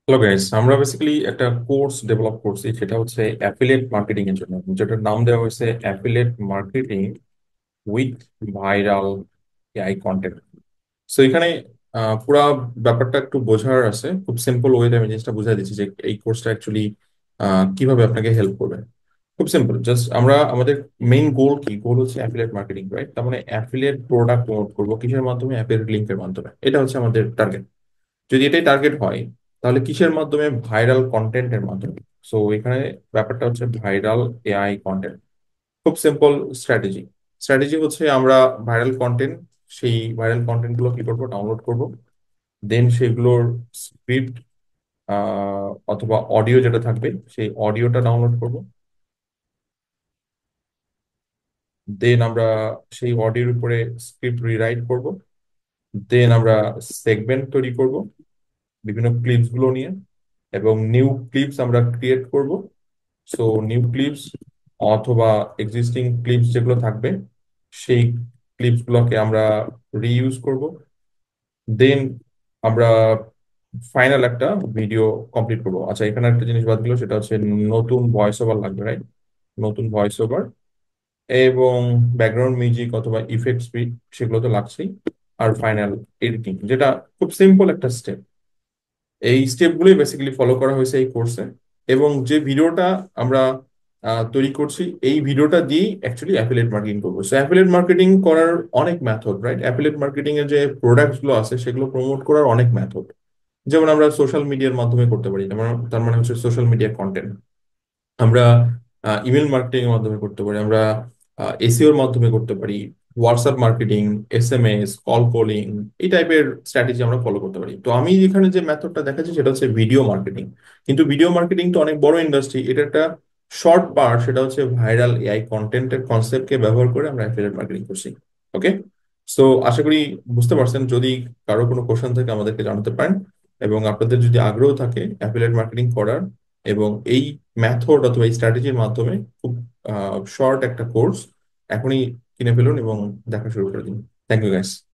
Hello guys, আমরা basically একটা course develop করছি, সেটা হচ্ছে অ্যাফিলিয়েট মার্কেটিং এর জন্য, যেটার নাম দেওয়া হয়েছে affiliate marketing with viral AI content. So এখানে পুরা ব্যাপারটা একটু বোঝার আছে। খুব সিম্পল ওয়েতে আমি জিনিসটা বুঝাই দিচ্ছি যে এই কোর্সটা অ্যাকচুয়ালি কিভাবে আপনাকে হেল্প করবে। খুব সিম্পল, জাস্ট আমরা আমাদের মেইন গোল কি, গোল হচ্ছে অ্যাফিলিয়েট মার্কেটিং, রাইট? তার মানে অ্যাফিলিয়েট প্রোডাক্ট প্রমোট করবো কিসের মাধ্যমে? অ্যাফিলিয়েট লিঙ্কের মাধ্যমে। এটা হচ্ছে আমাদের টার্গেট। যদি এটাই টার্গেট হয়, তাহলে কিসের মাধ্যমে? ভাইরাল কন্টেন্টের মাধ্যমে। সো এখানে ব্যাপারটা হচ্ছে ভাইরাল এআই কন্টেন্ট। খুব সিম্পল স্ট্র্যাটেজি। স্ট্র্যাটেজি হচ্ছে আমরা ভাইরাল কন্টেন্ট, সেই ভাইরাল কন্টেন্ট গুলো কি করবো? ডাউনলোড করব। দেন সেগুলোর স্ক্রিপ্ট অথবা অডিও যেটা থাকবে, সেই অডিওটা ডাউনলোড করব। দেন আমরা সেই অডিওর উপরে স্ক্রিপ্ট রিরাইট করব। দেন আমরা সেগমেন্ট তৈরি করব বিভিন্ন ক্লিপস গুলো নিয়ে, এবং নিউ ক্লিপস আমরা ক্রিয়েট করব। সো নিউ ক্লিপস অথবা এক্সিস্টিং ক্লিপস যেগুলো থাকবে, সেই ক্লিপস গুলোকে আমরা রিইউজ করব। দেন আমরা ফাইনাল একটা ভিডিও কমপ্লিট করব। আচ্ছা, এখানে একটা জিনিস বাদ গেল, সেটা হচ্ছে নতুন ভয়েস ওভার লাগবে, রাইট? নতুন ভয়েস ওভার এবং ব্যাকগ্রাউন্ড মিউজিক অথবা ইফেক্টস, সেগুলো তো লাগছেই। আর ফাইনাল এডিটিং, যেটা খুব সিম্পল একটা স্টেপ। এই স্টেপগুলোই বেসিক্যালি ফলো করা হয়েছে এই কোর্সে। এবং যে ভিডিওটা আমরা তৈরি করছি, এই ভিডিওটা দিয়েই অ্যাকচুয়ালি অ্যাফিলিয়েট মার্কেটিং করবো। সো অ্যাফিলিয়েট মার্কেটিং করার অনেক মেথড, রাইট? অ্যাফিলিয়েট মার্কেটিং এর যে প্রোডাক্টস গুলো আছে, সেগুলো প্রমোট করার অনেক মেথড। যেমন আমরা সোশ্যাল মিডিয়ার মাধ্যমে করতে পারি, তার মানে হচ্ছে সোশ্যাল মিডিয়া কন্টেন্ট। আমরা ইমেল মার্কেটিং এর মাধ্যমে করতে পারি, আমরা এসইওর মাধ্যমে করতে পারি, WhatsApp marketing, SMS, call calling, এই টাইপের স্ট্র্যাটেজি আমরা ফলো করতে পারি। তো আমি এখানে যে মেথডটা দেখাচ্ছি সেটা হচ্ছে ভিডিও মার্কেটিং। কিন্তু ভিডিও মার্কেটিং তো অনেক বড় ইন্ডাস্ট্রি, এটা একটা শর্ট পার্ট, সেটা হচ্ছে ভাইরাল এআই কন্টেন্টের কনসেপ্টকে ব্যবহার করে আমরা অ্যাফিলিয়েট মার্কেটিং করছি। ওকে। সো আশা করি বুঝতে পারছেন। যদি কারো কোনো কোশ্চেন থাকে আমাদেরকে জানাতে পারেন, এবং আপনাদের যদি আগ্রহ থাকে অ্যাফিলিয়েট মার্কেটিং করার, এবং এই মেথড অথবা এই স্ট্র্যাটেজির মাধ্যমে খুব শর্ট একটা কোর্স এখনই কিনে ফেলুন এবং দেখা শুরু করে দিন। Thank you guys.